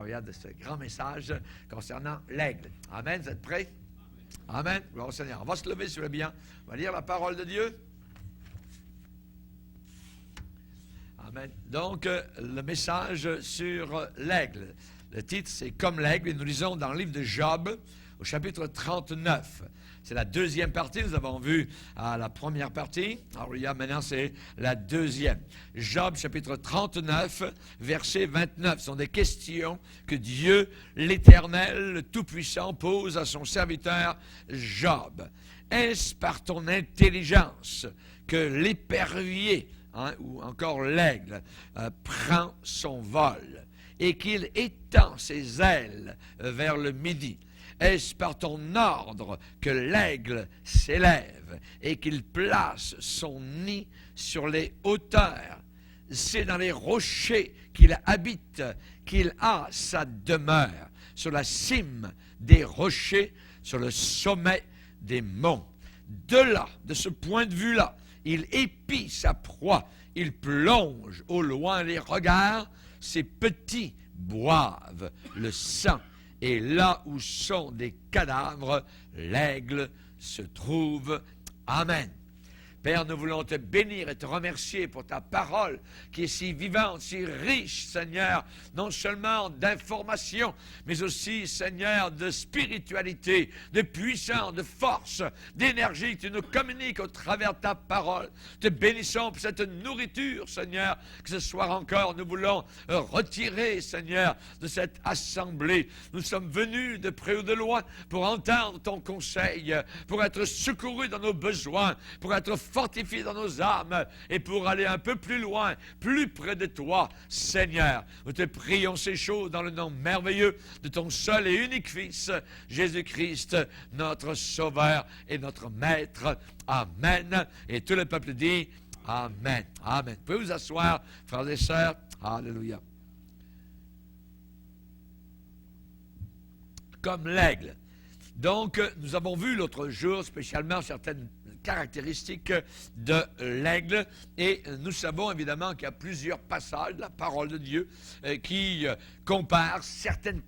Regarde de ce grand message concernant l'aigle. Amen, vous êtes prêts? Amen. Gloire au Seigneur. On va se lever sur le bien. On va lire la parole de Dieu. Amen. Donc, le message sur l'aigle. Le titre, c'est « Comme l'aigle ». Et nous lisons dans le livre de Job, au chapitre 39. C'est la deuxième partie. Nous avons vu la première partie. Alors, maintenant, c'est la deuxième. Job, chapitre 39, verset 29. Ce sont des questions que Dieu, l'Éternel, le Tout-Puissant, pose à son serviteur Job. Est-ce par ton intelligence que l'épervier, ou encore l'aigle, prend son vol et qu'il étend ses ailes vers le midi? Est-ce par ton ordre que l'aigle s'élève et qu'il place son nid sur les hauteurs? C'est dans les rochers qu'il habite, qu'il a sa demeure, sur la cime des rochers, sur le sommet des monts. De là, de ce point de vue-là, il épie sa proie, il plonge au loin les regards, ses petits boivent le sang. Et là où sont des cadavres, l'aigle se trouve. Amen. Père, nous voulons te bénir et te remercier pour ta parole qui est si vivante, si riche, Seigneur, non seulement d'informations, mais aussi, Seigneur, de spiritualité, de puissance, de force, d'énergie que tu nous communiques au travers de ta parole. Te bénissons pour cette nourriture, Seigneur, que ce soir encore nous voulons retirer, Seigneur, de cette assemblée. Nous sommes venus de près ou de loin pour entendre ton conseil, pour être secourus dans nos besoins, pour être fortifiés dans nos âmes et pour aller un peu plus loin, plus près de toi, Seigneur. Nous te prions ces choses dans le nom merveilleux de ton seul et unique Fils, Jésus-Christ, notre Sauveur et notre Maître. Amen. Et tout le peuple dit Amen. Amen. Vous pouvez vous asseoir, frères et sœurs. Alléluia. Comme l'aigle. Donc, nous avons vu l'autre jour spécialement certaines caractéristiques de l'aigle et nous savons évidemment qu'il y a plusieurs passages de la parole de Dieu qui comparent certaines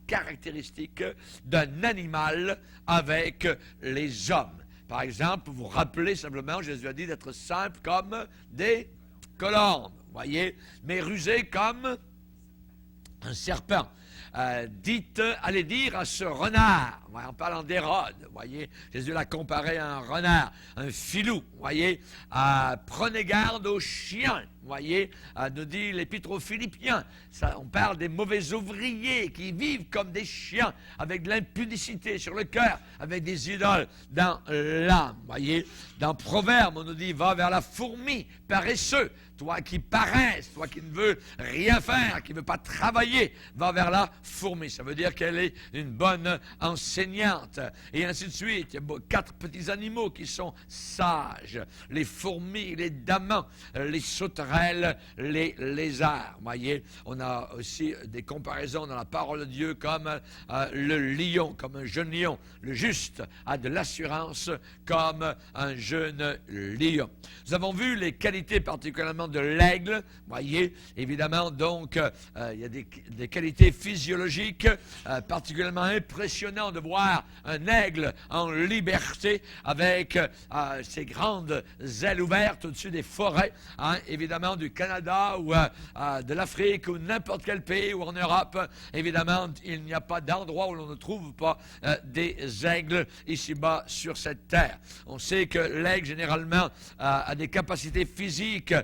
caractéristiques d'un animal avec les hommes. Par exemple, vous vous rappelez simplement, Jésus a dit d'être simple comme des colombes, voyez, mais rusé comme un serpent. Allez dire à ce renard, en parlant d'Hérode, voyez, Jésus l'a comparé à un renard, un filou, voyez, prenez garde aux chiens, voyez, nous dit l'Épître aux Philippiens, on parle des mauvais ouvriers qui vivent comme des chiens, avec de l'impudicité sur le cœur, avec des idoles dans l'âme, voyez, dans Proverbe, on nous dit, va vers la fourmi, paresseux, toi qui paresses, toi qui ne veux rien faire, qui ne veux pas travailler, va vers la fourmi. Ça veut dire qu'elle est une bonne enseignante. Et ainsi de suite. Il y a 4 petits animaux qui sont sages. Les fourmis, les damans, les sauterelles, les lézards. Vous voyez, on a aussi des comparaisons dans la parole de Dieu comme le lion, comme un jeune lion. Le juste a de l'assurance comme un jeune lion. Nous avons vu les qualités particulièrement de l'aigle, voyez, évidemment, donc, il y a des qualités physiologiques particulièrement impressionnantes de voir un aigle en liberté avec ses grandes ailes ouvertes au-dessus des forêts, évidemment, du Canada ou de l'Afrique ou n'importe quel pays ou en Europe. Évidemment, il n'y a pas d'endroit où l'on ne trouve pas des aigles ici-bas sur cette terre. On sait que l'aigle, généralement, a des capacités physiques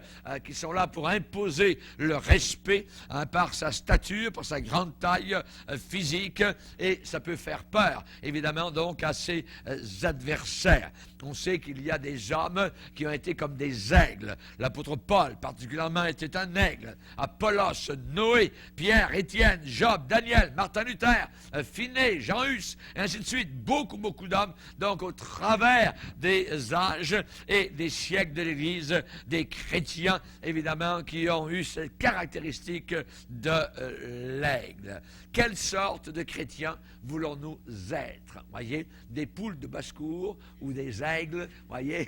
qui sont là pour imposer le respect par sa stature, par sa grande taille physique, et ça peut faire peur, évidemment, donc, à ses adversaires. On sait qu'il y a des hommes qui ont été comme des aigles. L'apôtre Paul, particulièrement, était un aigle. Apollos, Noé, Pierre, Étienne, Job, Daniel, Martin Luther, Finney, Jean Hus, et ainsi de suite. Beaucoup d'hommes. Donc, au travers des âges et des siècles de l'Église, des chrétiens chrétiens, évidemment, qui ont eu cette caractéristique de l'aigle. Quelle sorte de chrétiens voulons-nous être? Voyez, des poules de basse-cour ou des aigles, voyez,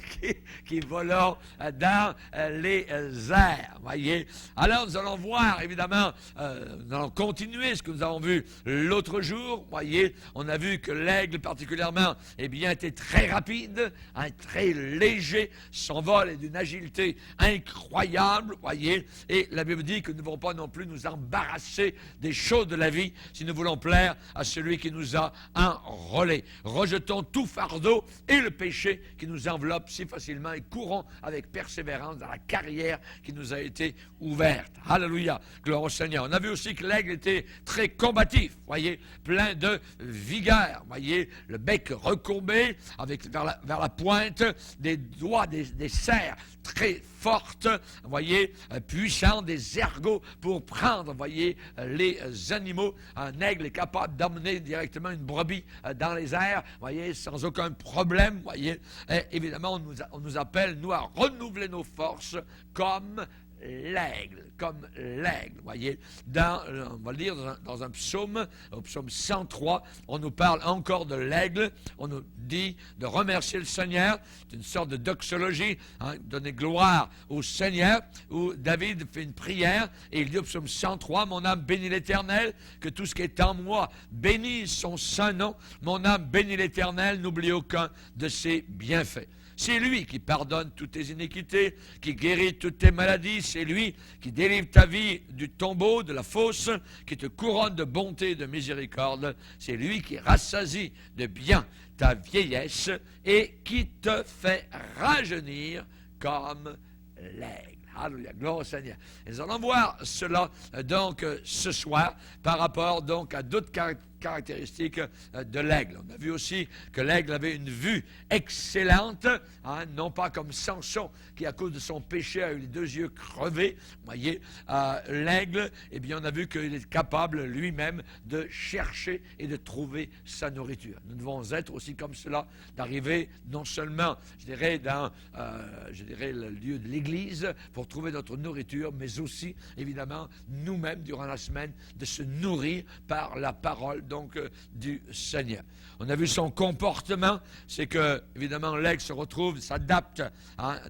qui volent dans les airs, voyez. Alors, nous allons voir, évidemment, nous allons continuer ce que nous avons vu l'autre jour, voyez. On a vu que l'aigle, particulièrement, eh bien, était très rapide, très léger. Son vol est d'une agilité incroyable, voyez. Et la Bible dit que nous ne devons pas non plus nous embarrasser des choses de la vie si nous voulons plaire à celui qui nous a enrôlés. Rejetons tout fardeau et le péché qui nous enveloppe si facilement et courons avec persévérance dans la carrière qui nous a été ouverte. Alléluia, gloire au Seigneur. On a vu aussi que l'aigle était très combatif, voyez, plein de vigueur, voyez, le bec recourbé avec vers la pointe, des doigts, des serres très fortes, voyez, puissantes, des ergots pour prendre, voyez, les animaux. Un aigle est capable d'emmener directement une brebis dans les airs, voyez, sans aucun problème, voyez. Et évidemment, on nous appelle, nous, à renouveler nos forces comme l'aigle, voyez. On va le lire dans un psaume, au psaume 103, on nous parle encore de l'aigle, on nous dit de remercier le Seigneur, c'est une sorte de doxologie, donner gloire au Seigneur, où David fait une prière, et il dit au psaume 103, mon âme bénit l'Éternel, que tout ce qui est en moi bénisse son saint nom, mon âme bénit l'Éternel, n'oublie aucun de ses bienfaits. C'est lui qui pardonne toutes tes iniquités, qui guérit toutes tes maladies. C'est lui qui délivre ta vie du tombeau, de la fosse, qui te couronne de bonté et de miséricorde. C'est lui qui rassasie de bien ta vieillesse et qui te fait rajeunir comme l'aigle. Alléluia, gloire au Seigneur. Et nous allons voir cela donc ce soir par rapport donc à d'autres caractéristiques de l'aigle. On a vu aussi que l'aigle avait une vue excellente, non pas comme Samson qui à cause de son péché a eu les deux yeux crevés. Vous voyez, l'aigle, eh bien on a vu qu'il est capable lui-même de chercher et de trouver sa nourriture. Nous devons être aussi comme cela, d'arriver non seulement, je dirais, dans le lieu de l'église pour trouver notre nourriture, mais aussi, évidemment, nous-mêmes, durant la semaine, de se nourrir par la parole donc du Seigneur. On a vu son comportement, c'est que, évidemment, l'aigle s'adapte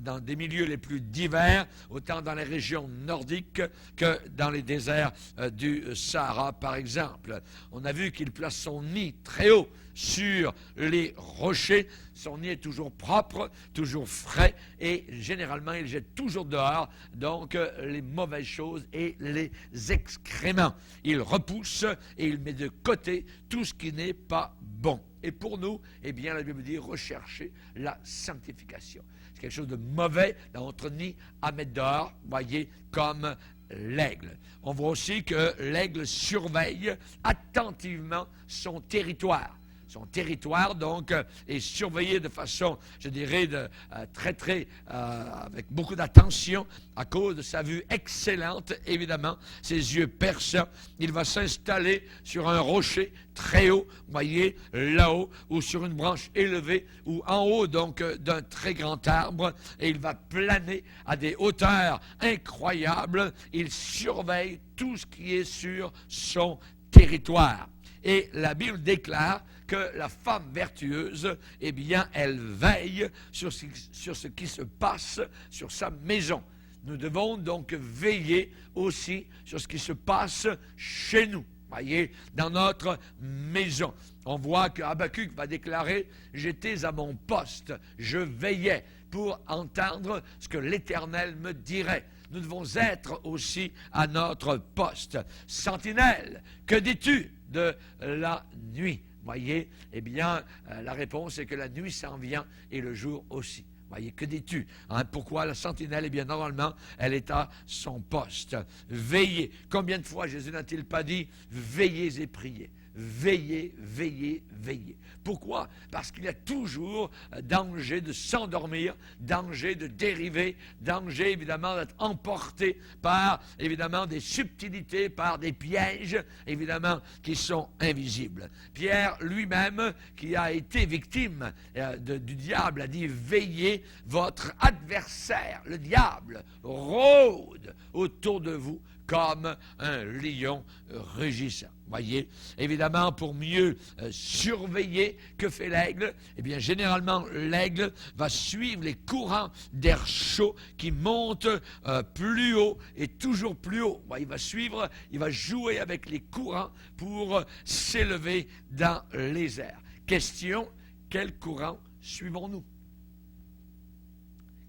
dans des milieux les plus divers, autant dans les régions nordiques que dans les déserts du Sahara, par exemple. On a vu qu'il place son nid très haut sur les rochers. Son nid est toujours propre, toujours frais, et généralement, il jette toujours dehors, donc, les mauvaises choses et les excréments. Il repousse et il met de côté tout ce qui n'est pas bon. Et pour nous, eh bien, la Bible dit rechercher la sanctification. C'est quelque chose de mauvais dans notre nid à mettre dehors, voyez, comme l'aigle. On voit aussi que l'aigle surveille attentivement son territoire. Son territoire, donc, est surveillé de façon, je dirais, avec beaucoup d'attention, à cause de sa vue excellente, évidemment, ses yeux perçants. Il va s'installer sur un rocher très haut, voyez, là-haut, ou sur une branche élevée, ou en haut, donc, d'un très grand arbre, et il va planer à des hauteurs incroyables. Il surveille tout ce qui est sur son territoire. Et la Bible déclare que la femme vertueuse, eh bien, elle veille sur ce qui se passe sur sa maison. Nous devons donc veiller aussi sur ce qui se passe chez nous, voyez, dans notre maison. On voit que Habakkuk va déclarer « J'étais à mon poste, je veillais pour entendre ce que l'Éternel me dirait ». Nous devons être aussi à notre poste. Sentinelle, que dis-tu de la nuit? Voyez, eh bien, la réponse est que la nuit s'en vient et le jour aussi. Voyez, que dis-tu? Pourquoi la sentinelle? Eh bien, normalement, elle est à son poste. Veillez. Combien de fois Jésus n'a-t-il pas dit « Veillez et priez » veillez, veillez, veillez. Pourquoi? Parce qu'il y a toujours danger de s'endormir, danger de dériver, danger évidemment d'être emporté par évidemment des subtilités, par des pièges évidemment qui sont invisibles. Pierre lui-même, qui a été victime du diable, a dit: veillez, votre adversaire, le diable, rôde autour de vous comme un lion rugissant. Voyez, évidemment, pour mieux surveiller, que fait l'aigle? Eh bien, généralement, l'aigle va suivre les courants d'air chaud qui montent plus haut et toujours plus haut. Il va suivre, il va jouer avec les courants pour s'élever dans les airs. Question, quel courant suivons-nous?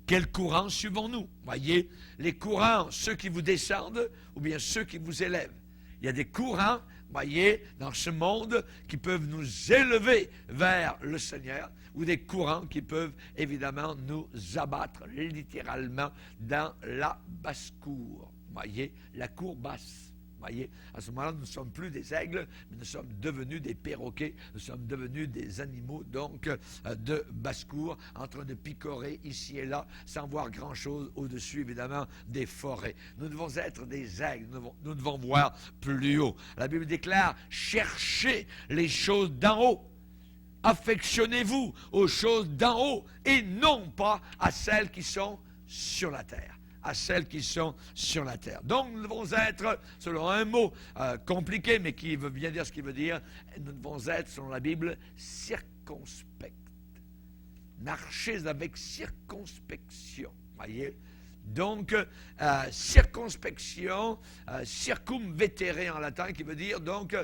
Quel courant suivons-nous? Voyez, les courants, ceux qui vous descendent ou bien ceux qui vous élèvent. Il y a des courants, voyez, dans ce monde qui peuvent nous élever vers le Seigneur ou des courants qui peuvent évidemment nous abattre littéralement dans la basse-cour. Voyez, la cour basse. Voyez, à ce moment-là, nous ne sommes plus des aigles, mais nous sommes devenus des perroquets, nous sommes devenus des animaux, donc, de basse-cour, en train de picorer ici et là, sans voir grand-chose au-dessus, évidemment, des forêts. Nous devons être des aigles, nous devons voir plus haut. La Bible déclare: cherchez les choses d'en haut. Affectionnez-vous aux choses d'en haut et non pas à celles qui sont sur la terre. À celles qui sont sur la terre. Donc, nous devons être, selon un mot compliqué, mais qui veut bien dire ce qu'il veut dire, nous devons être, selon la Bible, circonspects. Marchez avec circonspection. Voyez? Donc, circonspection, circumvetere en latin, qui veut dire donc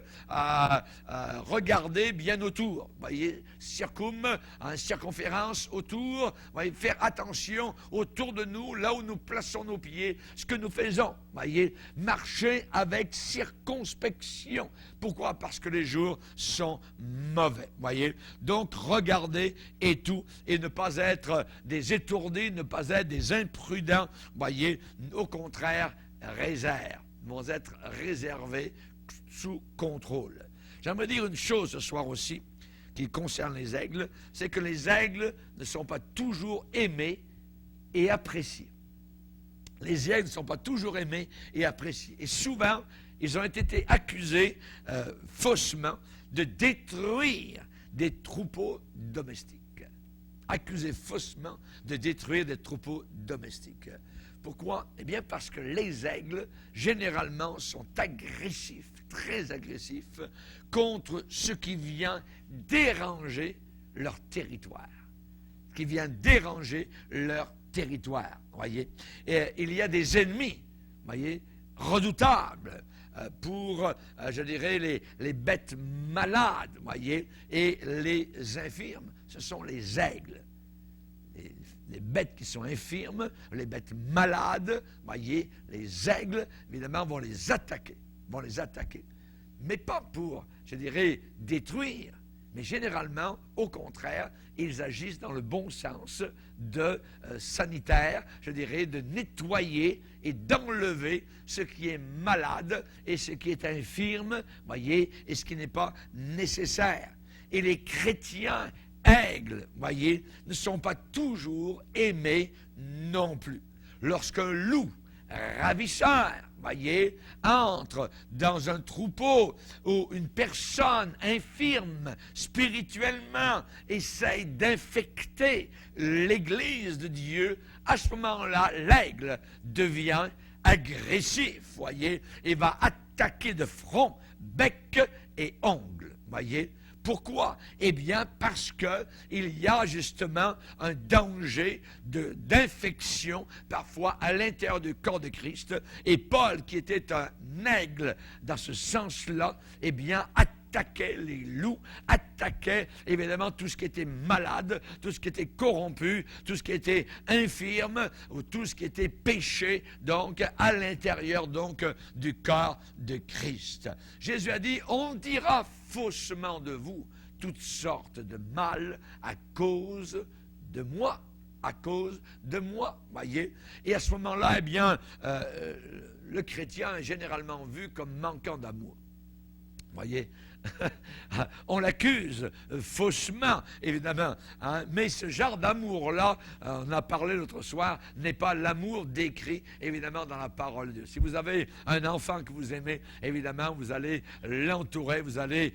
regarder bien autour. Vous voyez, circonférence autour. Vous voyez, faire attention autour de nous, là où nous plaçons nos pieds, ce que nous faisons. Vous voyez, marcher avec circonspection. Pourquoi? Parce que les jours sont mauvais. Voyez, donc regardez et tout, et ne pas être des étourdis, ne pas être des imprudents. Voyez, au contraire, réserve. Nous devons être réservés sous contrôle. J'aimerais dire une chose ce soir aussi qui concerne les aigles, c'est que les aigles ne sont pas toujours aimés et appréciés. Les aigles ne sont pas toujours aimés et appréciés. Et souvent, ils ont été accusés faussement de détruire des troupeaux domestiques. Accusés faussement de détruire des troupeaux domestiques. Pourquoi? Eh bien, parce que les aigles, généralement, sont agressifs, très agressifs, contre ce qui vient déranger leur territoire. Qui vient déranger leur territoire, voyez. Et il y a des ennemis, voyez, redoutables pour, je dirais, les bêtes malades, voyez, et les infirmes. Ce sont les aigles. Les bêtes qui sont infirmes, les bêtes malades, voyez, les aigles, évidemment, vont les attaquer. Mais pas pour, je dirais, détruire, mais généralement, au contraire, ils agissent dans le bon sens de sanitaire, je dirais, de nettoyer et d'enlever ce qui est malade et ce qui est infirme, voyez, et ce qui n'est pas nécessaire. Et les chrétiens aigles, voyez, ne sont pas toujours aimés non plus. Lorsqu'un loup ravisseur, voyez, entre dans un troupeau où une personne infirme spirituellement essaye d'infecter l'Église de Dieu, à ce moment-là, l'aigle devient agressif, voyez, et va attaquer de front, bec et ongles, voyez. Pourquoi? Eh bien, parce qu'il y a justement un danger d'infection, parfois à l'intérieur du corps de Christ. Et Paul, qui était un aigle dans ce sens-là, eh bien, attaquait les loups, attaquait évidemment tout ce qui était malade, tout ce qui était corrompu, tout ce qui était infirme, ou tout ce qui était péché, donc à l'intérieur donc du corps de Christ. Jésus a dit, on dira faussement de vous toutes sortes de mal à cause de moi. À cause de moi, voyez. Et à ce moment-là, eh bien, le chrétien est généralement vu comme manquant d'amour. Voyez, on l'accuse faussement, évidemment, hein, mais ce genre d'amour-là, on a parlé l'autre soir, n'est pas l'amour décrit, évidemment, dans la parole de Dieu. Si vous avez un enfant que vous aimez, évidemment, vous allez l'entourer, vous allez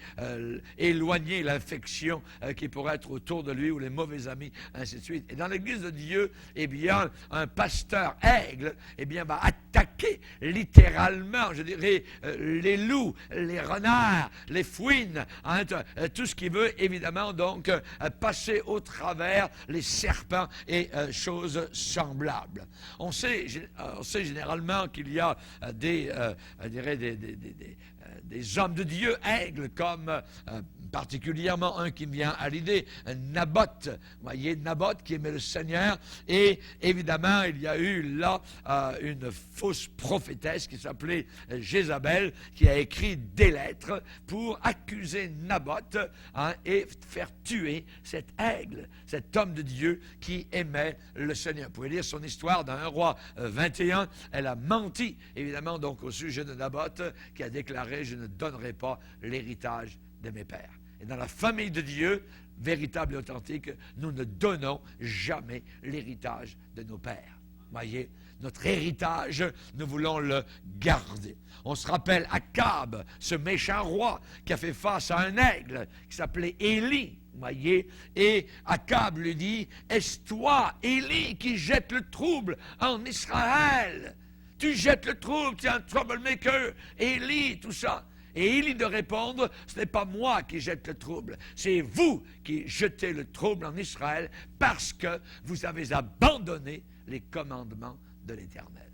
éloigner l'infection qui pourrait être autour de lui ou les mauvais amis, ainsi de suite. Et dans l'Église de Dieu, eh bien, un pasteur aigle, eh bien, va attaquer littéralement, je dirais, les loups, les renards, les fouines, hein, tout ce qui veut évidemment donc passer au travers les serpents et choses semblables. On sait généralement qu'il y a des hommes de Dieu aigles comme particulièrement un qui me vient à l'idée, Naboth. Vous voyez, Naboth qui aimait le Seigneur. Et évidemment, il y a eu là une fausse prophétesse qui s'appelait Jézabel, qui a écrit des lettres pour accuser Naboth, hein, et faire tuer cet aigle, cet homme de Dieu qui aimait le Seigneur. Vous pouvez lire son histoire dans 1 Roi 21. Elle a menti, évidemment, donc au sujet de Naboth, qui a déclaré « Je ne donnerai pas l'héritage de mes pères ». Et dans la famille de Dieu, véritable et authentique, nous ne donnons jamais l'héritage de nos pères. Voyez, notre héritage, nous voulons le garder. On se rappelle Akab, ce méchant roi qui a fait face à un aigle qui s'appelait Élie. Voyez, et Akab lui dit, est-ce toi, Élie, qui jette le trouble en Israël? Tu jettes le trouble, tu es un troublemaker, Élie, tout ça. Et Élie de répondre, ce n'est pas moi qui jette le trouble, c'est vous qui jetez le trouble en Israël parce que vous avez abandonné les commandements de l'Éternel.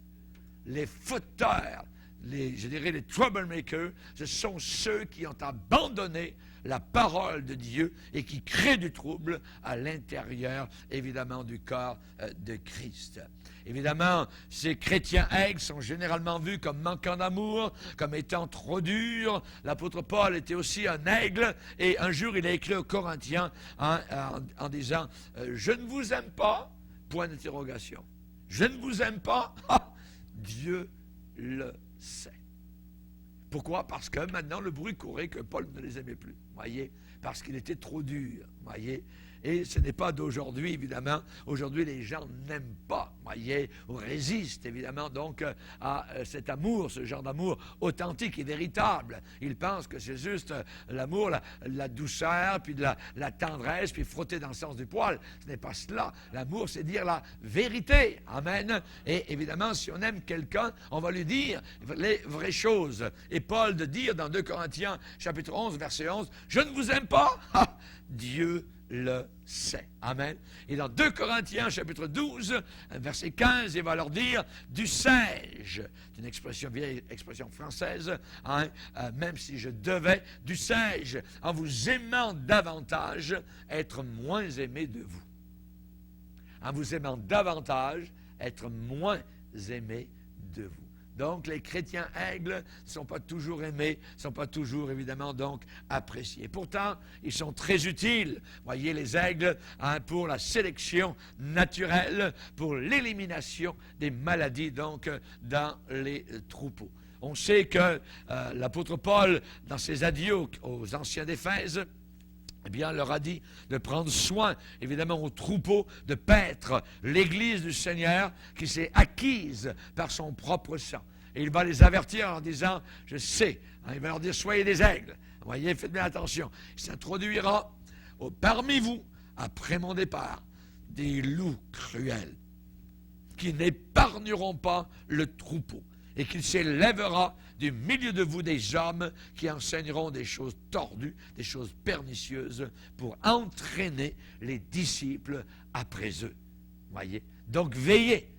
Les fauteurs, je dirais les troublemakers, ce sont ceux qui ont abandonné la parole de Dieu et qui créent du trouble à l'intérieur, évidemment, du corps de Christ. Évidemment, ces chrétiens aigles sont généralement vus comme manquant d'amour, comme étant trop durs. L'apôtre Paul était aussi un aigle, et un jour il a écrit aux Corinthiens en disant « Je ne vous aime pas », point d'interrogation. « Je ne vous aime pas, Dieu le sait ». Pourquoi? Parce que maintenant le bruit courait que Paul ne les aimait plus, voyez, parce qu'il était trop dur, voyez. Et ce n'est pas d'aujourd'hui, évidemment. Aujourd'hui, les gens n'aiment pas, voyez, ou résistent, évidemment, donc, à cet amour, ce genre d'amour authentique et véritable. Ils pensent que c'est juste l'amour, la douceur, puis de la tendresse, puis frotter dans le sens du poil. Ce n'est pas cela. L'amour, c'est dire la vérité. Amen. Et évidemment, si on aime quelqu'un, on va lui dire les vraies choses. Et Paul de dire dans 2 Corinthiens, chapitre 11, verset 11, « Je ne vous aime pas, Dieu le sait. » Amen. Et dans 2 Corinthiens, chapitre 12, verset 15, il va leur dire « Du sais-je », c'est une expression, vieille expression française, hein, même si je devais, « Du sais-je, en vous aimant davantage, être moins aimé de vous. » En vous aimant davantage, être moins aimé de vous. Donc, les chrétiens aigles ne sont pas toujours aimés, ne sont pas toujours, évidemment, donc, appréciés. Pourtant, ils sont très utiles, voyez, les aigles, hein, pour la sélection naturelle, pour l'élimination des maladies, donc, dans les troupeaux. On sait que l'apôtre Paul, dans ses adieux aux anciens d'Éphèse, eh bien, leur a dit de prendre soin, évidemment, aux troupeaux, de paître l'Église du Seigneur qui s'est acquise par son propre sang. Et il va les avertir en disant, je sais, hein, il va leur dire, soyez des aigles. Voyez, faites bien attention. Il s'introduira parmi vous, après mon départ, des loups cruels qui n'épargneront pas le troupeau. Et qu'il s'élèvera du milieu de vous des hommes qui enseigneront des choses tordues, des choses pernicieuses, pour entraîner les disciples après eux. Voyez? Donc veillez,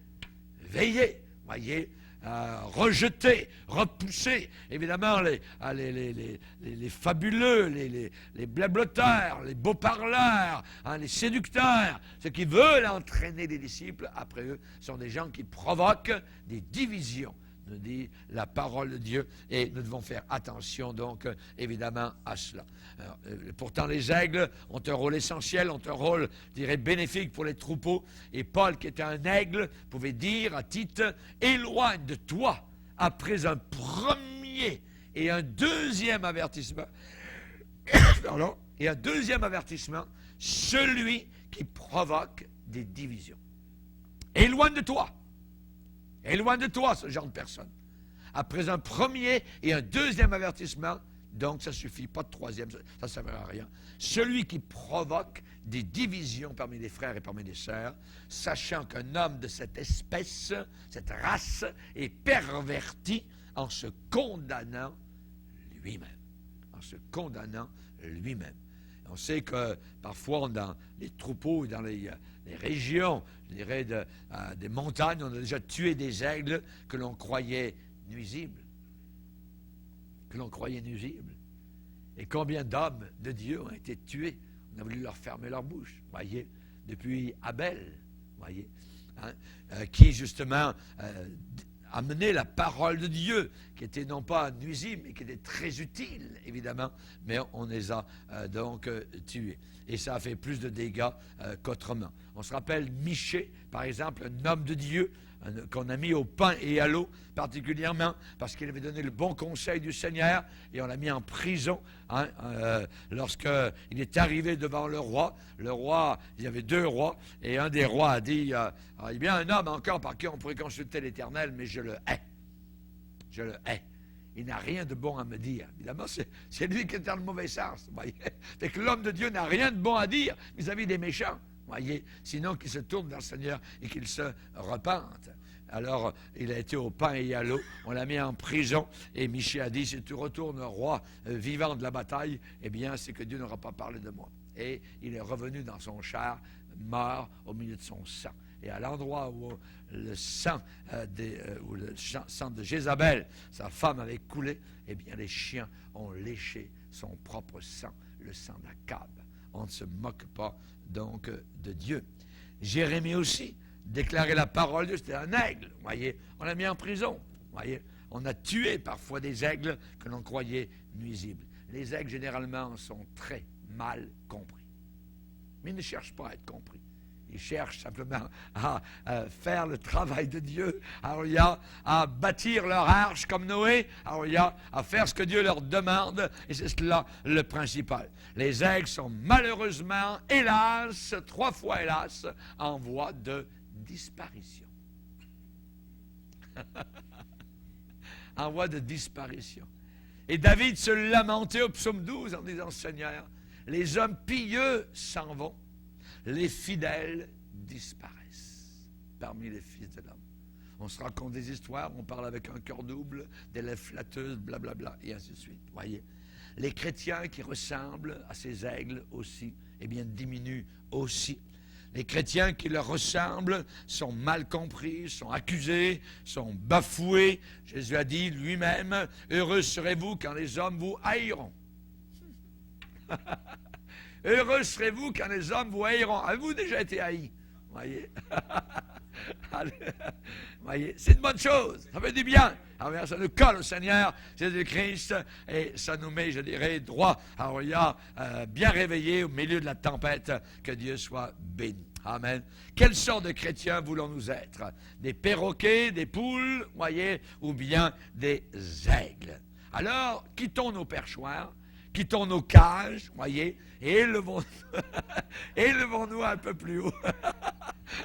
voyez, rejetez, repoussez, évidemment, les fabuleux, les blablateurs, les beaux parleurs, hein, les séducteurs, ceux qui veulent entraîner les disciples après eux, sont des gens qui provoquent des divisions, nous dit la parole de Dieu, et nous devons faire attention donc évidemment à cela. Alors, pourtant les aigles ont un rôle essentiel, ont un rôle, je dirais, bénéfique pour les troupeaux, et Paul qui était un aigle pouvait dire à Tite, éloigne de toi après un premier et un deuxième avertissement. Pardon. Et un deuxième avertissement, celui qui provoque des divisions. Éloigne de toi ce genre de personne. Après un premier et un deuxième avertissement, donc ça suffit, pas de troisième, ça ne servira à rien. Celui qui provoque des divisions parmi les frères et parmi les sœurs, sachant qu'un homme de cette espèce, cette race, est perverti en se condamnant lui-même. En se condamnant lui-même. On sait que parfois dans les troupeaux et dans les régions, je dirais, des montagnes, on a déjà tué des aigles que l'on croyait nuisibles. Et combien d'hommes de Dieu ont été tués? On a voulu leur fermer leur bouche, voyez, depuis Abel, voyez, hein, qui justement amenait la parole de Dieu, qui était non pas nuisible, mais qui était très utile, évidemment, mais on les a donc tués. Et ça a fait plus de dégâts qu'autrement. On se rappelle Michée, par exemple, un homme de Dieu, qu'on a mis au pain et à l'eau, particulièrement parce qu'il avait donné le bon conseil du Seigneur, et on l'a mis en prison lorsqu'il est arrivé devant le roi. Le roi, il y avait deux rois, et un des rois a dit, il y a bien un homme encore par qui on pourrait consulter l'Éternel, mais je le hais. Je le hais. Il n'a rien de bon à me dire. Évidemment, c'est lui qui est dans le mauvais sens. Voyez. Fait que l'homme de Dieu n'a rien de bon à dire vis-à-vis des méchants. Voyez, sinon qu'il se tourne vers le Seigneur et qu'il se repente. Alors, il a été au pain et à l'eau, on l'a mis en prison, et Michée a dit, si tu retournes roi vivant de la bataille, eh bien, c'est que Dieu n'aura pas parlé de moi. Et il est revenu dans son char, mort au milieu de son sang. Et à l'endroit où le sang de Jézabel, sa femme, avait coulé, eh bien, les chiens ont léché son propre sang, le sang d'Akab. On ne se moque pas donc de Dieu. Jérémie aussi déclarait la parole de Dieu, c'était un aigle, voyez, on l'a mis en prison, voyez, on a tué parfois des aigles que l'on croyait nuisibles. Les aigles généralement sont très mal compris, mais ils ne cherchent pas à être compris. Ils cherchent simplement à faire le travail de Dieu, à bâtir leur arche comme Noé, à faire ce que Dieu leur demande, et c'est cela le principal. Les aigles sont malheureusement, hélas, 3 fois hélas, en voie de disparition. En voie de disparition. Et David se lamentait au psaume 12 en disant, Seigneur, les hommes pieux s'en vont, les fidèles disparaissent parmi les fils de l'homme. On se raconte des histoires, on parle avec un cœur double, des lèvres flatteuses, blablabla, et ainsi de suite. Voyez, les chrétiens qui ressemblent à ces aigles aussi, eh bien, diminuent aussi. Les chrétiens qui leur ressemblent sont mal compris, sont accusés, sont bafoués. Jésus a dit lui-même, heureux serez-vous quand les hommes vous haïront. Heureux serez-vous quand les hommes vous haïront. Avez-vous déjà été haï? Voyez? Voyez? C'est une bonne chose. Ça fait du bien. Alors, ça nous colle au Seigneur Jésus-Christ et ça nous met, je dirais, droit, bien réveillés au milieu de la tempête. Que Dieu soit béni. Amen. Quelle sorte de chrétiens voulons-nous être? Des perroquets, des poules, voyez, ou bien des aigles? Alors, quittons nos perchoirs, quittons nos cages, voyez, et élevons-nous un peu plus haut.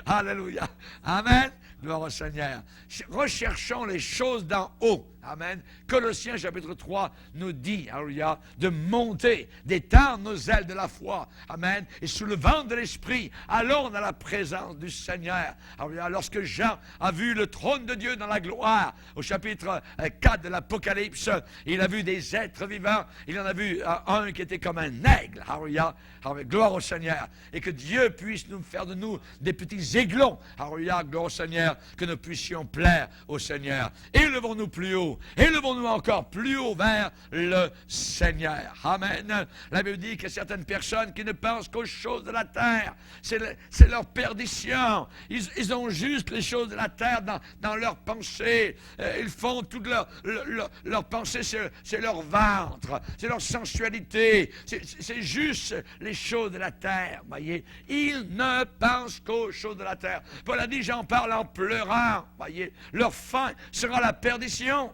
Alléluia. Amen. Gloire au Seigneur. Recherchons les choses d'en haut. Amen. Colossiens chapitre 3 nous dit, alléluia, de monter, d'étendre nos ailes de la foi. Amen. Et sous le vent de l'Esprit, allons dans la présence du Seigneur. Alléluia. Lorsque Jean a vu le trône de Dieu dans la gloire, au chapitre 4 de l'Apocalypse, il a vu des êtres vivants. Il en a vu un qui était comme un aigle. Alléluia. Gloire au Seigneur. Et que Dieu puisse nous faire de nous des petits aiglons. Alléluia. Gloire au Seigneur. Que nous puissions plaire au Seigneur. Élevons-nous plus haut. Élevons-nous encore plus haut vers le Seigneur. Amen. La Bible dit qu'il y a certaines personnes qui ne pensent qu'aux choses de la terre. C'est leur perdition. Ils ont juste les choses de la terre dans leur pensée. Ils font toute leur pensée, c'est leur ventre, c'est leur sensualité. C'est juste les choses de la terre. Voyez, ils ne pensent qu'aux choses de la terre. Paul a dit, j'en parle en pleurant. Voyez, leur fin sera la perdition.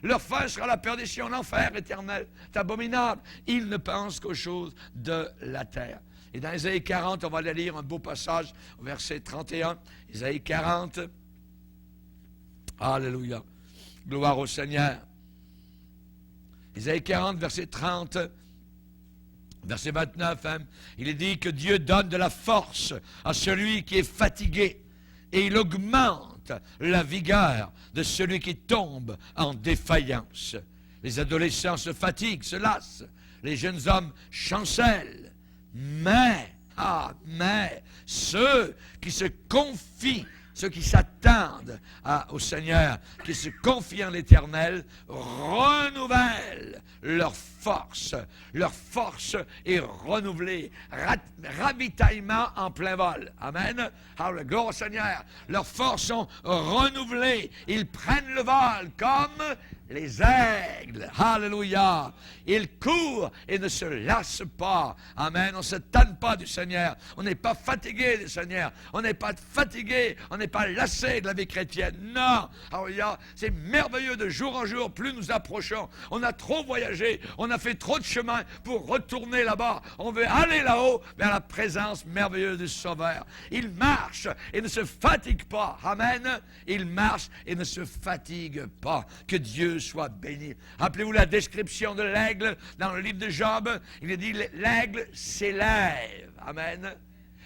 Leur fin sera la perdition, l'enfer éternel. C'est abominable. Ils ne pensent qu'aux choses de la terre. Et dans Ésaïe 40, on va aller lire un beau passage au verset 31. Ésaïe 40. Alléluia. Gloire au Seigneur. Ésaïe 40, verset 30. Verset 29, hein, il est dit que Dieu donne de la force à celui qui est fatigué et il augmente la vigueur de celui qui tombe en défaillance. Les adolescents se fatiguent, se lassent, les jeunes hommes chancellent, mais ceux qui se confient, ceux qui s'attendent au Seigneur, qui se confient en l'Éternel, renouvellent leur force. Leur force est renouvelée. Ravitaillement en plein vol. Amen. Alors, gloire au Seigneur. Leurs forces sont renouvelées. Ils prennent le vol comme les aigles. Alléluia. Ils courent et ne se lassent pas. Amen. On ne se tanne pas du Seigneur. On n'est pas fatigué du Seigneur. On n'est pas fatigué. On n'est pas lassé de la vie chrétienne. Non. Alléluia. C'est merveilleux de jour en jour. Plus nous approchons. On a trop voyagé. On a fait trop de chemin pour retourner là-bas. On veut aller là-haut vers la présence merveilleuse du Sauveur. Il marche et ne se fatigue pas. Amen. Il marche et ne se fatigue pas. Que Dieu soit béni. Rappelez-vous la description de l'aigle dans le livre de Job. Il est dit, l'aigle s'élève. Amen.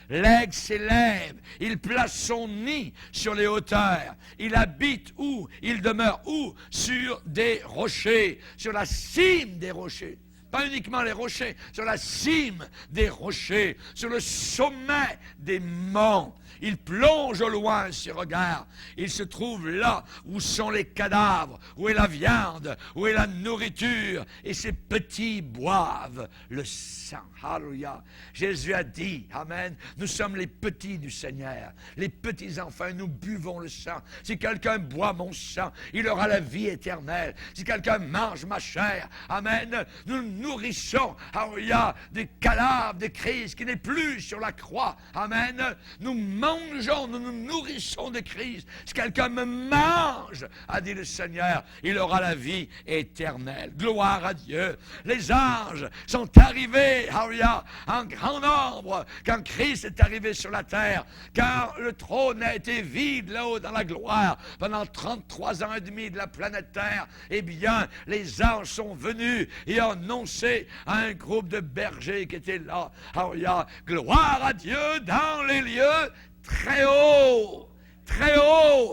L'aigle s'élève, il place son nid sur les hauteurs. Il habite où? Il demeure où? Sur des rochers, sur la cime des rochers. Pas uniquement les rochers, sur la cime des rochers, sur le sommet des monts. Il plonge au loin ses regards. Il se trouve là où sont les cadavres, où est la viande, où est la nourriture. Et ses petits boivent le sang. Alléluia. Jésus a dit, amen, nous sommes les petits du Seigneur. Les petits enfants, nous buvons le sang. Si quelqu'un boit mon sang, il aura la vie éternelle. Si quelqu'un mange ma chair, amen, nous nourrissons, alléluia, des cadavres de Christ qui n'est plus sur la croix. Amen. Nous mangeons, nous nous nourrissons de Christ. Si quelqu'un me mange, a dit le Seigneur, il aura la vie éternelle. Gloire à Dieu. Les anges sont arrivés, alléluia, en grand nombre, quand Christ est arrivé sur la terre, quand le trône a été vide là-haut dans la gloire, pendant 33 ans et demi de la planète Terre, eh bien, les anges sont venus et ont annoncé à un groupe de bergers qui étaient là, alléluia, gloire à Dieu dans les lieux très haut,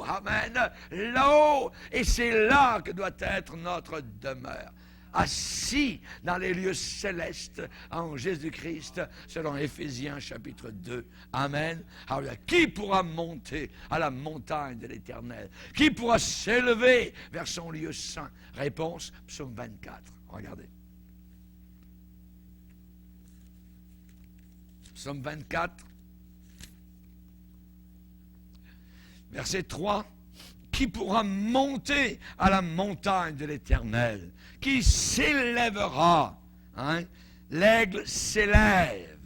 amen, là-haut, et c'est là que doit être notre demeure, assis dans les lieux célestes en Jésus-Christ, selon Éphésiens chapitre 2, amen. Alors, qui pourra monter à la montagne de l'Éternel? Qui pourra s'élever vers son lieu saint? Réponse, psaume 24, regardez. Psaume 24, verset 3, qui pourra monter à la montagne de l'Éternel? Qui s'élèvera? Hein? L'aigle s'élève.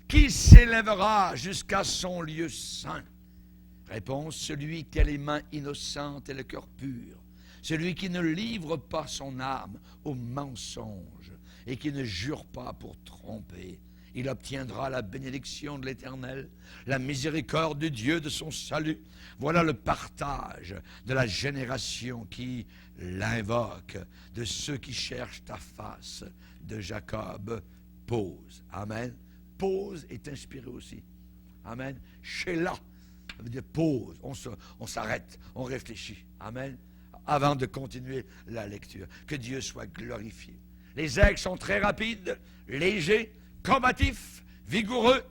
Qui s'élèvera jusqu'à son lieu saint? Réponse, celui qui a les mains innocentes et le cœur pur. Celui qui ne livre pas son âme au mensonge et qui ne jure pas pour tromper. Il obtiendra la bénédiction de l'Éternel, la miséricorde de Dieu de son salut. Voilà le partage de la génération qui l'invoque, de ceux qui cherchent ta face, de Jacob. Pause. Amen. Pause est inspiré aussi. Amen. Sheila, ça veut dire pause. On s'arrête, on réfléchit. Amen. Avant de continuer la lecture. Que Dieu soit glorifié. Les aigles sont très rapides, légers, combatifs, vigoureux,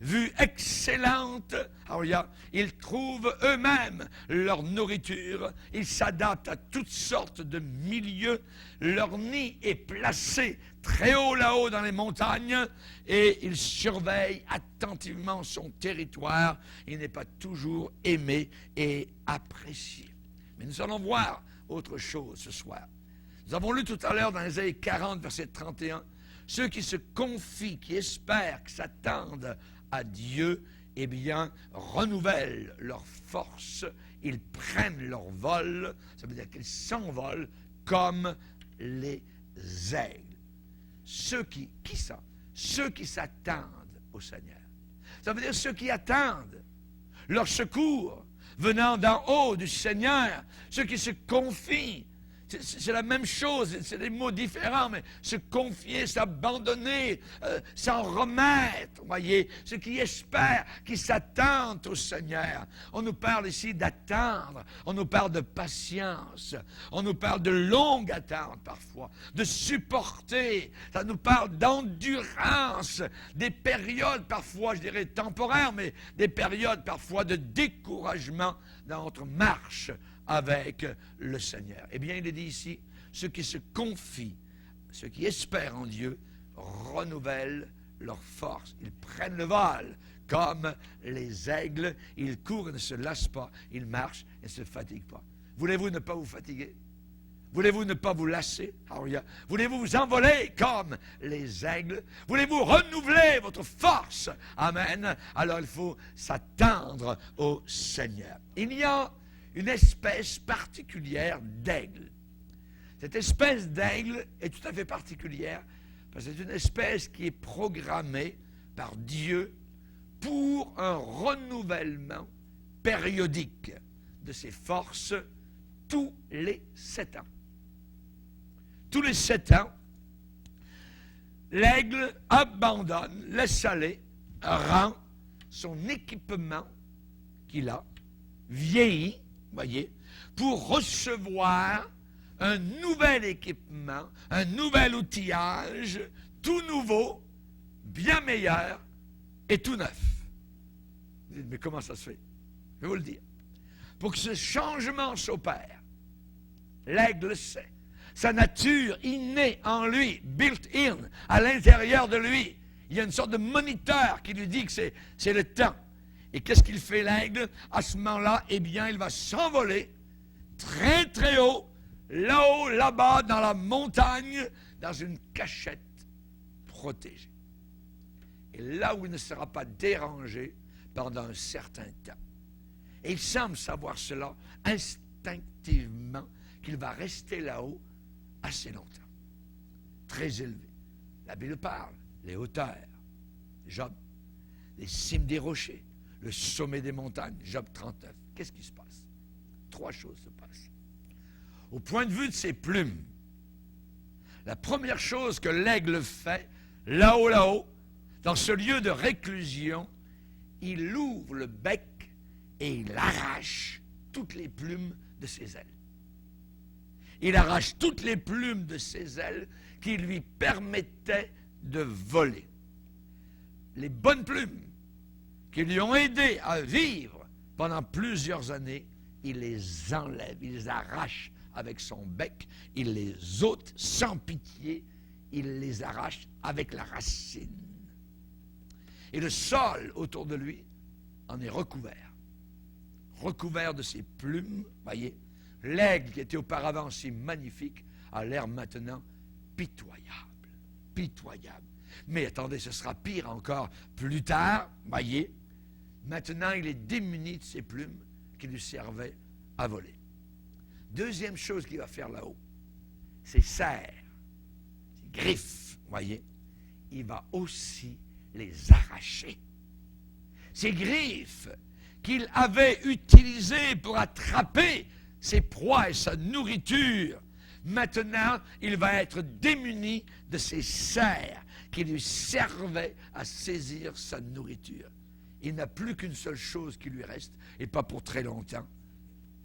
vue excellente. Alors, ils trouvent eux-mêmes leur nourriture. Ils s'adaptent à toutes sortes de milieux. Leur nid est placé très haut là-haut dans les montagnes et ils surveillent attentivement son territoire. Il n'est pas toujours aimé et apprécié. Mais nous allons voir autre chose ce soir. Nous avons lu tout à l'heure dans Ésaïe 40, verset 31, ceux qui se confient, qui espèrent, qui s'attendent à Dieu, eh bien, renouvellent leur force, ils prennent leur vol, ça veut dire qu'ils s'envolent comme les aigles. Qui ça? Ceux qui s'attendent au Seigneur. Ça veut dire ceux qui attendent leur secours venant d'en haut du Seigneur, ceux qui se confient. C'est la même chose, c'est des mots différents, mais se confier, s'abandonner, s'en remettre, voyez, ceux qui espèrent, qui s'attendent au Seigneur. On nous parle ici d'attendre, on nous parle de patience, on nous parle de longue attente parfois, de supporter, ça nous parle d'endurance, des périodes parfois, je dirais temporaires, mais des périodes parfois de découragement dans notre marche avec le Seigneur. Eh bien, il est dit ici, ceux qui se confient, ceux qui espèrent en Dieu, renouvellent leur force. Ils prennent le vol comme les aigles. Ils courent et ne se lassent pas. Ils marchent et ne se fatiguent pas. Voulez-vous ne pas vous fatiguer? Voulez-vous ne pas vous lasser? Voulez-vous vous envoler comme les aigles? Voulez-vous renouveler votre force? Amen. Alors il faut s'attendre au Seigneur. Il y a une espèce particulière d'aigle. Cette espèce d'aigle est tout à fait particulière parce que c'est une espèce qui est programmée par Dieu pour un renouvellement périodique de ses forces tous les 7 ans. Tous les 7 ans, l'aigle abandonne, laisse aller, rend son équipement qu'il a, vieillit, voyez, pour recevoir un nouvel équipement, un nouvel outillage, tout nouveau, bien meilleur et tout neuf. Vous dites, mais comment ça se fait? Je vais vous le dire. Pour que ce changement s'opère, l'aigle sait, sa nature innée en lui, built-in, à l'intérieur de lui, il y a une sorte de moniteur qui lui dit que c'est le temps. Et qu'est-ce qu'il fait l'aigle? À ce moment-là, eh bien, il va s'envoler très très haut, là-haut, là-bas, dans la montagne, dans une cachette protégée. Et là où il ne sera pas dérangé pendant un certain temps. Et il semble savoir cela instinctivement, qu'il va rester là-haut assez longtemps. Très élevé. La Bible parle, les hauteurs, Job, les cimes des rochers, le sommet des montagnes, Job 39. Qu'est-ce qui se passe? 3 choses se passent. Au point de vue de ses plumes, la première chose que l'aigle fait, là-haut, dans ce lieu de réclusion, il ouvre le bec et il arrache toutes les plumes de ses ailes. Il arrache toutes les plumes de ses ailes qui lui permettaient de voler. Les bonnes plumes qui lui ont aidé à vivre pendant plusieurs années, il les enlève, il les arrache avec son bec, il les ôte sans pitié, il les arrache avec la racine. Et le sol autour de lui en est recouvert de ses plumes, voyez. L'aigle qui était auparavant si magnifique a l'air maintenant pitoyable. Mais attendez, ce sera pire encore plus tard, voyez. Maintenant, il est démuni de ses plumes qui lui servaient à voler. Deuxième chose qu'il va faire là-haut, ses serres, ses griffes, voyez. Il va aussi les arracher. Ces griffes qu'il avait utilisées pour attraper ses proies et sa nourriture, maintenant, il va être démuni de ses serres qui lui servaient à saisir sa nourriture. Il n'a plus qu'une seule chose qui lui reste, et pas pour très longtemps,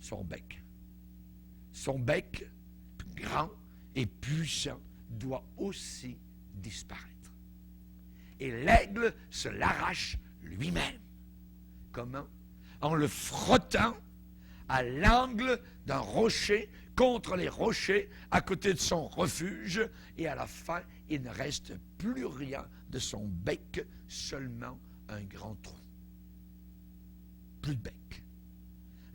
son bec. Son bec, grand et puissant, doit aussi disparaître. Et l'aigle se l'arrache lui-même. Comment? En le frottant à l'angle d'un rocher, contre les rochers, à côté de son refuge, et à la fin, il ne reste plus rien de son bec, seulement un grand trou. Plus de bec.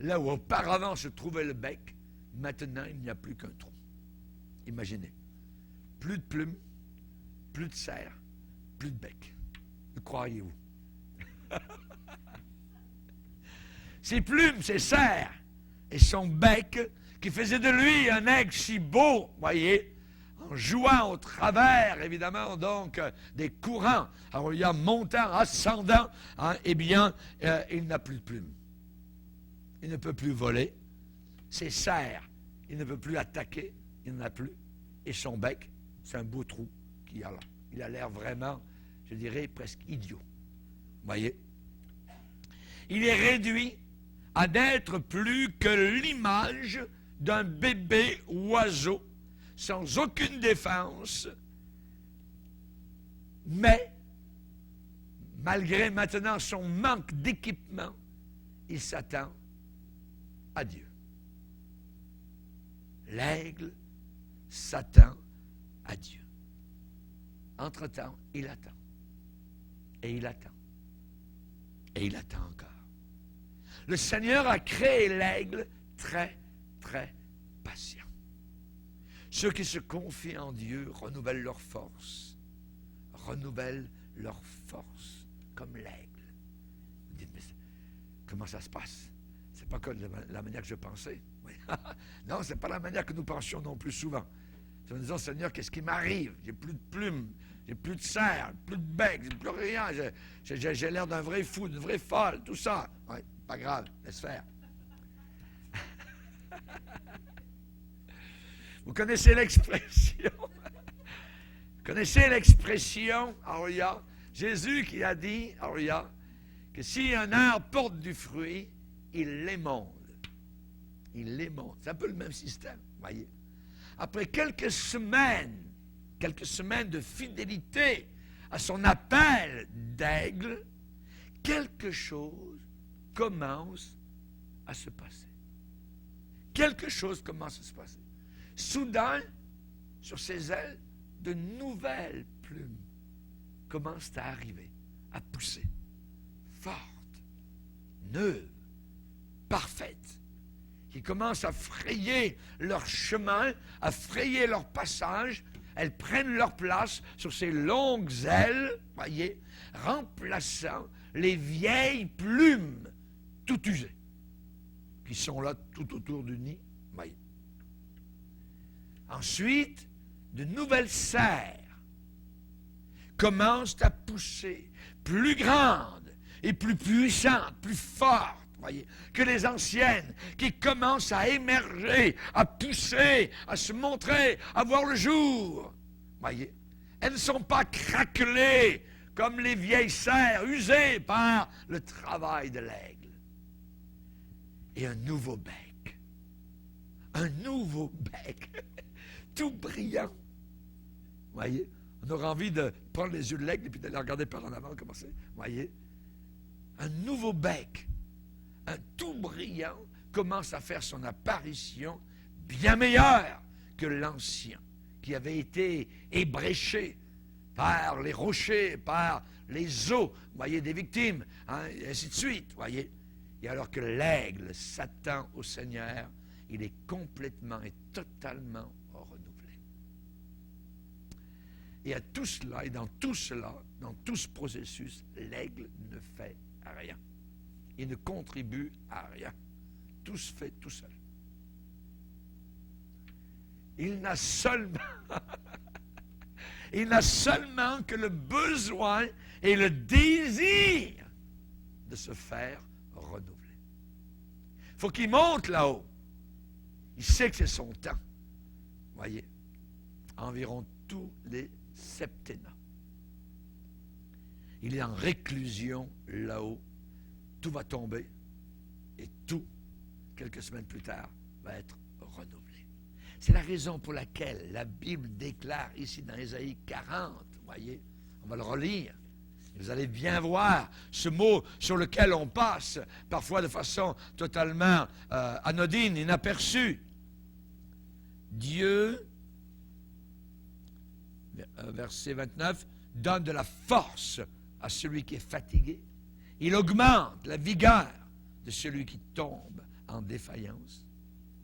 Là où auparavant se trouvait le bec, maintenant, il n'y a plus qu'un trou. Imaginez. Plus de plumes, plus de serre, plus de bec. Le croiriez-vous? Ses plumes, ses serres et son bec qui faisait de lui un aigle si beau, voyez, en jouant au travers, évidemment, donc, des courants, alors il y a montant, ascendant, hein, eh bien, il n'a plus de plumes. Il ne peut plus voler. Ses serres, il ne peut plus attaquer, il n'en a plus. Et son bec, c'est un beau trou qu'il a là. Il a l'air vraiment, je dirais, presque idiot. Vous voyez? Il est réduit à n'être plus que l'image d'un bébé oiseau, sans aucune défense, mais, malgré maintenant son manque d'équipement, il s'attend à Dieu. L'aigle s'attend à Dieu. Entre-temps, il attend. Et il attend. Et il attend encore. Le Seigneur a créé l'aigle très, très patient. Ceux qui se confient en Dieu renouvellent leur force. Renouvellent leur force, comme l'aigle. Vous dites, mais comment ça se passe? C'est pas comme la manière que je pensais. Oui. Non, c'est pas la manière que nous pensions non plus souvent. C'est en disant, Seigneur, qu'est-ce qui m'arrive? J'ai plus de plumes, j'ai plus de serre, plus de bec, j'ai plus rien. J'ai l'air d'un vrai fou, d'une vraie folle, tout ça. Oui, pas grave, laisse faire. Vous connaissez l'expression? Vous connaissez l'expression, Aria? Jésus qui a dit, Aria, que si un arbre porte du fruit, il l'émonde. Il l'émonde. C'est un peu le même système, voyez. Après quelques semaines de fidélité à son appel d'aigle, quelque chose commence à se passer. Quelque chose commence à se passer. Soudain, sur ses ailes, de nouvelles plumes commencent à arriver, à pousser, fortes, neuves, parfaites, qui commencent à frayer leur chemin, à frayer leur passage. Elles prennent leur place sur ces longues ailes, voyez, remplaçant les vieilles plumes tout usées, qui sont là tout autour du nid, voyez. Ensuite, de nouvelles serres commencent à pousser, plus grandes et plus puissantes, plus fortes, voyez, que les anciennes, qui commencent à émerger, à pousser, à se montrer, à voir le jour. Voyez, elles ne sont pas craquelées comme les vieilles serres usées par le travail de l'aigle. Et un nouveau bec, tout brillant. Voyez, on aura envie de prendre les yeux de l'aigle et puis d'aller regarder par en avant comment c'est. Voyez, un nouveau bec, un tout brillant, commence à faire son apparition bien meilleure que l'ancien, qui avait été ébréché par les rochers, par les os, voyez, des victimes, hein, et ainsi de suite, voyez. Et alors que l'aigle s'attend au Seigneur, il est complètement et totalement renouvelé. Et à tout cela, et dans tout cela, dans tout ce processus, l'aigle ne fait rien. Il ne contribue à rien. Tout se fait tout seul. Il n'a seulement que le besoin et le désir de se faire renouveler. Il faut qu'il monte là-haut. Il sait que c'est son temps. Voyez, environ tous les septennats. Il est en réclusion là-haut. Tout va tomber et tout, quelques semaines plus tard, va être renouvelé. C'est la raison pour laquelle la Bible déclare ici dans Ésaïe 40, voyez, on va le relire. Vous allez bien voir ce mot sur lequel on passe, parfois de façon totalement anodine, inaperçue. Dieu, verset 29, donne de la force à celui qui est fatigué. Il augmente la vigueur de celui qui tombe en défaillance.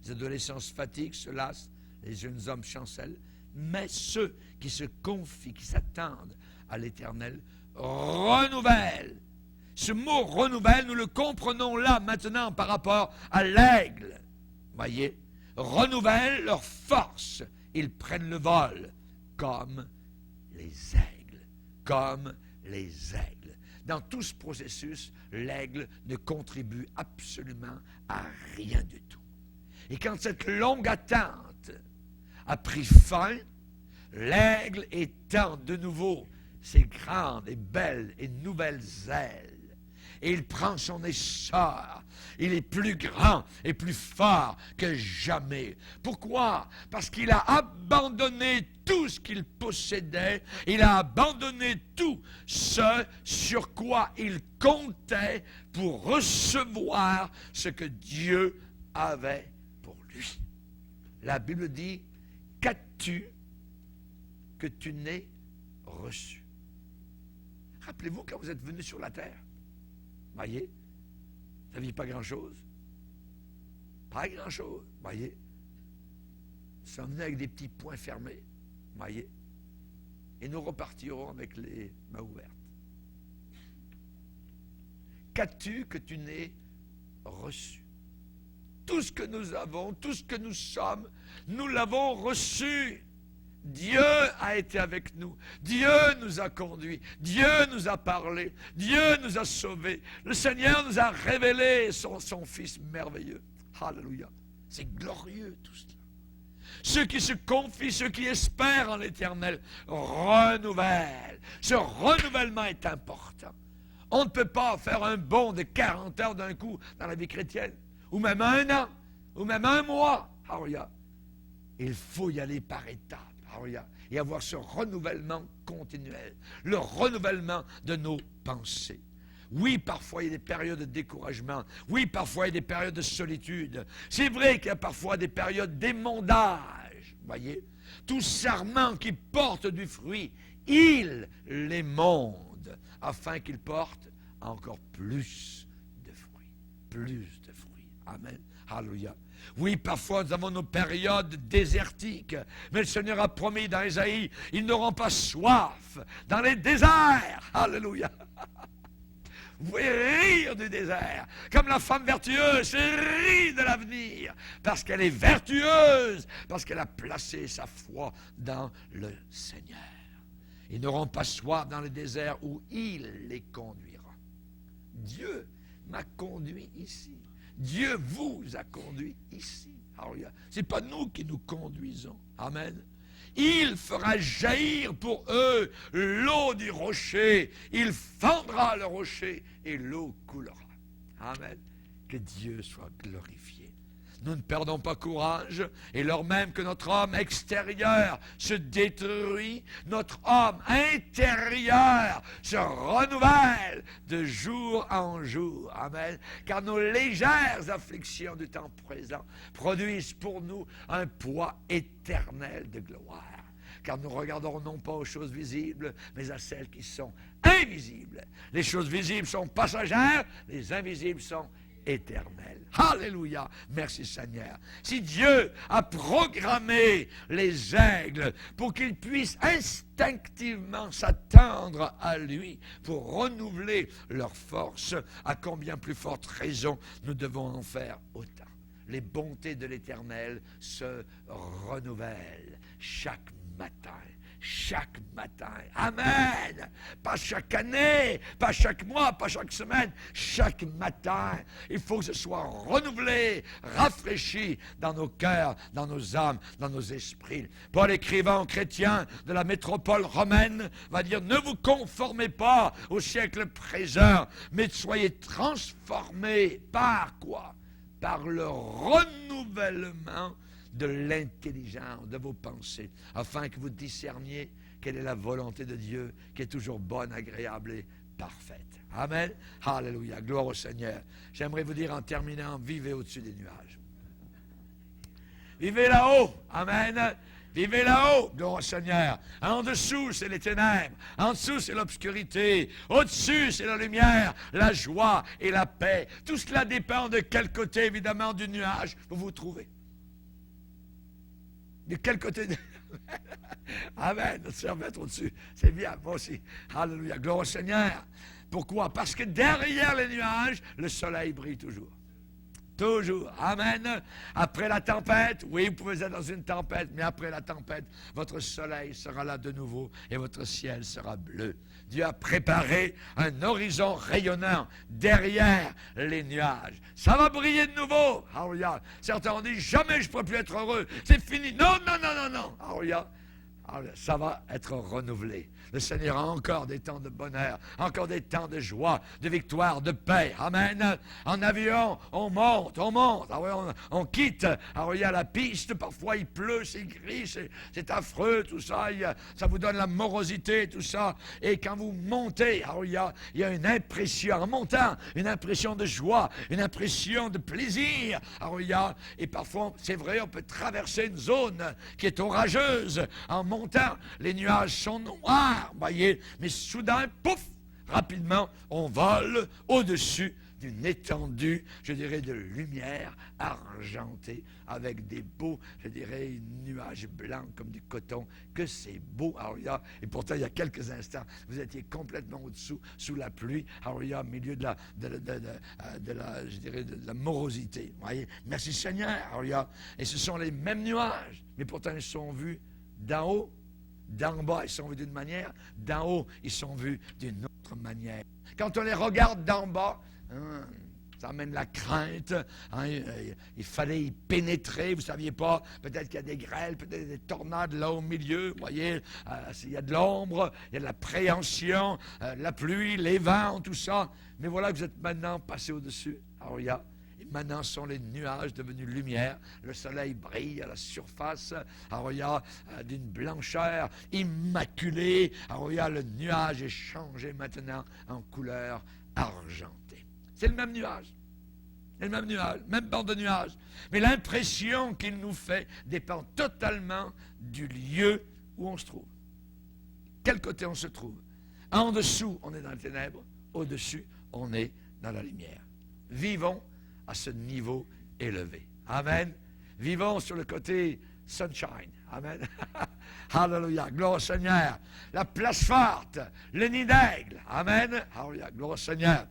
Les adolescents se fatiguent, se lassent, les jeunes hommes chancellent, mais ceux qui se confient, qui s'attendent à l'Éternel, renouvellent. Ce mot renouvelle, nous le comprenons là maintenant par rapport à l'aigle. Voyez, renouvellent leur force. Ils prennent le vol comme les aigles. Comme les aigles. Dans tout ce processus, l'aigle ne contribue absolument à rien du tout. Et quand cette longue attente a pris fin, l'aigle étend de nouveau ses grandes et belles et nouvelles ailes. Et il prend son essor. Il est plus grand et plus fort que jamais. Pourquoi? Parce qu'il a abandonné tout ce qu'il possédait. Il a abandonné tout ce sur quoi il comptait pour recevoir ce que Dieu avait pour lui. La Bible dit, qu'as-tu que tu n'aies reçu? Rappelez-vous quand vous êtes venu sur la terre. Voyez, vous n'aviez pas grand-chose. Pas grand-chose, voyez. Nous sommes venus avec des petits poings fermés, voyez. Et nous repartirons avec les mains ouvertes. Qu'as-tu que tu n'aies reçu? Tout ce que nous avons, tout ce que nous sommes, nous l'avons reçu. Dieu a été avec nous. Dieu nous a conduits. Dieu nous a parlé. Dieu nous a sauvés. Le Seigneur nous a révélé son Fils merveilleux. Alléluia. C'est glorieux tout cela. Ceux qui se confient, ceux qui espèrent en l'Éternel, renouvellent. Ce renouvellement est important. On ne peut pas faire un bond de 40 heures d'un coup dans la vie chrétienne. Ou même un an. Ou même un mois. Alléluia. Il faut y aller par étapes. Et avoir ce renouvellement continuel, le renouvellement de nos pensées. Oui, parfois il y a des périodes de découragement. Oui, parfois il y a des périodes de solitude. C'est vrai qu'il y a parfois des périodes d'émondage. Voyez, tout sarment qui porte du fruit, il l'émonde, afin qu'il porte encore plus de fruits. Plus de fruits. Amen. Alléluia. Oui, parfois nous avons nos périodes désertiques, mais le Seigneur a promis dans Ésaïe, ils n'auront pas soif dans les déserts. Alléluia. Vous pouvez rire du désert, comme la femme vertueuse rit de l'avenir, parce qu'elle est vertueuse, parce qu'elle a placé sa foi dans le Seigneur. Ils n'auront pas soif dans le désert où il les conduira. Dieu m'a conduit ici. Dieu vous a conduit ici. Ce n'est pas nous qui nous conduisons. Amen. Il fera jaillir pour eux l'eau du rocher. Il fendra le rocher et l'eau coulera. Amen. Que Dieu soit glorifié. Nous ne perdons pas courage, et lors même que notre homme extérieur se détruit, notre homme intérieur se renouvelle de jour en jour. Amen. Car nos légères afflictions du temps présent produisent pour nous un poids éternel de gloire. Car nous regardons non pas aux choses visibles, mais à celles qui sont invisibles. Les choses visibles sont passagères, les invisibles sont éternel. Alléluia. Merci Seigneur. Si Dieu a programmé les aigles pour qu'ils puissent instinctivement s'attendre à lui pour renouveler leur force, à combien plus forte raison nous devons en faire autant. Les bontés de l'Éternel se renouvellent chaque matin. Chaque matin. Amen. Pas chaque année, pas chaque mois, pas chaque semaine. Chaque matin. Il faut que ce soit renouvelé, rafraîchi dans nos cœurs, dans nos âmes, dans nos esprits. Paul écrivant aux chrétiens de la métropole romaine va dire, ne vous conformez pas au siècle présent, mais soyez transformés par quoi? Par le renouvellement de l'intelligence de vos pensées, afin que vous discerniez quelle est la volonté de Dieu, qui est toujours bonne, agréable et parfaite. Amen. Alléluia. Gloire au Seigneur. J'aimerais vous dire en terminant, vivez au-dessus des nuages. Vivez là-haut. Amen. Vivez là-haut, gloire au Seigneur. En dessous, c'est les ténèbres. En dessous, c'est l'obscurité. Au-dessus, c'est la lumière, la joie et la paix. Tout cela dépend de quel côté, évidemment, du nuage vous vous trouvez. De quel côté de... Amen, notre Seigneur va être au-dessus. C'est bien, moi aussi. Alléluia, gloire au Seigneur. Pourquoi? Parce que derrière les nuages, le soleil brille toujours. Toujours. Amen. Après la tempête, oui, vous pouvez être dans une tempête, mais après la tempête, votre soleil sera là de nouveau et votre ciel sera bleu. Dieu a préparé un horizon rayonnant derrière les nuages. Ça va briller de nouveau. Alléluia. Certains ont dit, jamais je ne pourrai plus être heureux. C'est fini. Non, non, non, non, non. Alléluia. Ça va être renouvelé. Le Seigneur a encore des temps de bonheur, encore des temps de joie, de victoire, de paix. Amen. En avion, on monte. On quitte. Alors, il y a la piste, parfois il pleut, c'est gris, c'est affreux, tout ça. Ça vous donne la morosité, tout ça. Et quand vous montez, alors il y a une impression, en montant, une impression de joie, une impression de plaisir. Alors, et parfois, c'est vrai, on peut traverser une zone qui est orageuse. En montant, les nuages sont noirs. Voyez, mais soudain, pouf, rapidement, on vole au-dessus d'une étendue, je dirais, de lumière argentée, avec des beaux, je dirais, nuages blancs comme du coton, que c'est beau. Alors, et pourtant, il y a quelques instants, vous étiez complètement au-dessous, sous la pluie, alors au milieu de la je dirais, de la morosité. Voyez, merci Seigneur. Alors, et ce sont les mêmes nuages, mais pourtant, ils sont vus d'en haut. D'en bas, ils sont vus d'une manière. D'en haut, ils sont vus d'une autre manière. Quand on les regarde d'en bas, ça amène la crainte. Il fallait y pénétrer. Vous ne saviez pas, peut-être qu'il y a des grêles, peut-être des tornades là au milieu. Vous voyez, il y a de l'ombre, il y a de la préhension, la pluie, les vents, tout ça. Mais voilà que vous êtes maintenant passé au-dessus. Alors, maintenant sont les nuages devenus lumière. Le soleil brille à la surface. Alors, il y a d'une blancheur immaculée. Alors, le nuage est changé maintenant en couleur argentée. C'est le même nuage. C'est le même nuage, même bande de nuages. Mais l'impression qu'il nous fait dépend totalement du lieu où on se trouve. Quel côté on se trouve? En dessous, on est dans les ténèbres. Au-dessus, on est dans la lumière. Vivons à ce niveau élevé. Amen. Vivons sur le côté sunshine. Amen. Alléluia. Gloire au Seigneur. La place forte, le nid d'aigle. Amen. Alléluia. Gloire au Seigneur.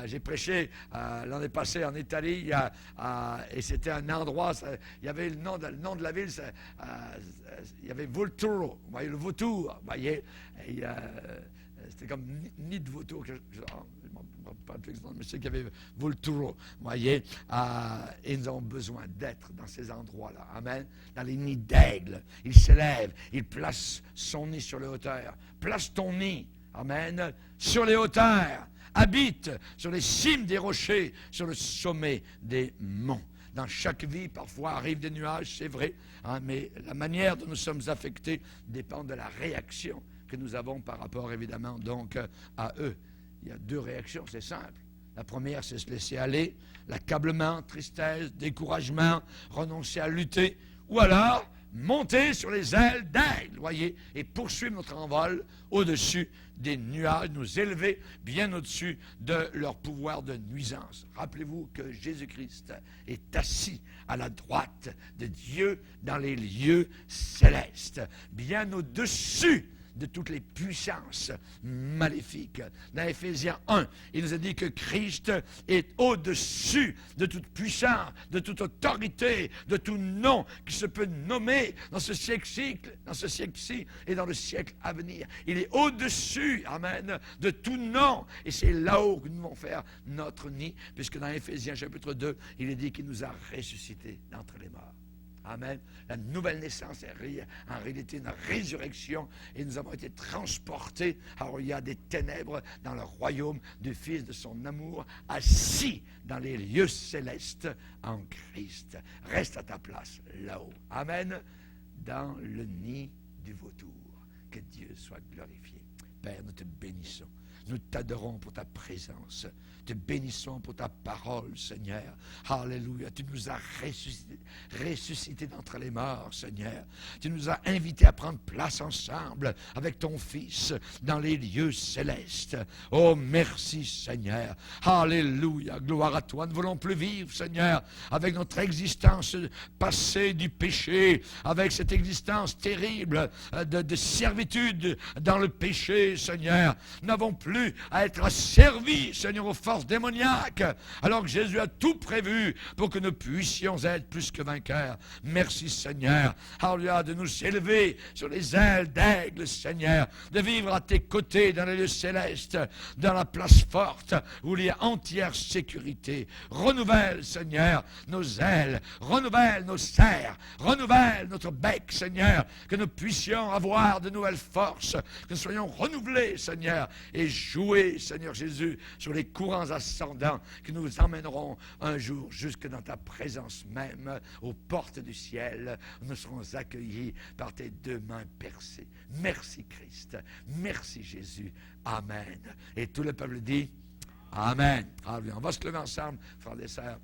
J'ai prêché l'année passée en Italie et c'était un endroit, il y avait le nom de la ville, il y avait Vulturo. Vous voyez, le vautour. Vous voyez, c'était comme nid de vautour. Pas mais je sais qu'il y avait Vulturo, vous voyez, et nous avons besoin d'être dans ces endroits-là, amen, dans les nids d'aigle. Il s'élève, il place son nid sur les hauteurs. Place ton nid, amen, sur les hauteurs. Habite sur les cimes des rochers, sur le sommet des monts. Dans chaque vie, parfois, arrivent des nuages, c'est vrai, mais la manière dont nous sommes affectés dépend de la réaction que nous avons par rapport, évidemment, donc, à eux. Il y a deux réactions, c'est simple. La première, c'est se laisser aller, l'accablement, tristesse, découragement, renoncer à lutter, ou alors monter sur les ailes d'aigle, voyez, et poursuivre notre envol au-dessus des nuages, nous élever bien au-dessus de leur pouvoir de nuisance. Rappelez-vous que Jésus-Christ est assis à la droite de Dieu dans les lieux célestes, bien au-dessus de toutes les puissances maléfiques. Dans Éphésiens 1, il nous a dit que Christ est au-dessus de toute puissance, de toute autorité, de tout nom qui se peut nommer dans ce siècle-ci et dans le siècle à venir. Il est au-dessus, amen, de tout nom. Et c'est là-haut que nous devons faire notre nid, puisque dans Éphésiens chapitre 2, il est dit qu'il nous a ressuscités d'entre les morts. Amen. La nouvelle naissance est en réalité une résurrection et nous avons été transportés. Alors il y a des ténèbres dans le royaume du Fils de son amour, assis dans les lieux célestes en Christ. Reste à ta place là-haut. Amen. Dans le nid du vautour. Que Dieu soit glorifié. Père, nous te bénissons. Nous t'adorons pour ta présence. Te bénissons pour ta parole, Seigneur. Alléluia. Tu nous as ressuscités d'entre les morts, Seigneur. Tu nous as invités à prendre place ensemble avec ton Fils dans les lieux célestes. Oh, merci, Seigneur. Alléluia. Gloire à toi. Nous ne voulons plus vivre, Seigneur, avec notre existence passée du péché, avec cette existence terrible de servitude dans le péché, sauver, Seigneur. Nous n'avons plus à être asservis, Seigneur, aux forces démoniaques, alors que Jésus a tout prévu pour que nous puissions être plus que vainqueurs. Merci, Seigneur. Alléluia, de nous élever sur les ailes d'aigle, Seigneur, de vivre à tes côtés dans les lieux célestes, dans la place forte où il y a entière sécurité. Renouvelle, Seigneur, nos ailes, renouvelle nos serres, renouvelle notre bec, Seigneur, que nous puissions avoir de nouvelles forces, que nous soyons renouvelés, Seigneur, et jouer, Seigneur Jésus, sur les courants ascendants qui nous emmèneront un jour jusque dans ta présence même, aux portes du ciel, où nous serons accueillis par tes deux mains percées. Merci Christ, merci Jésus, amen. Et tout le peuple dit amen. On va se lever ensemble, frères et sœurs.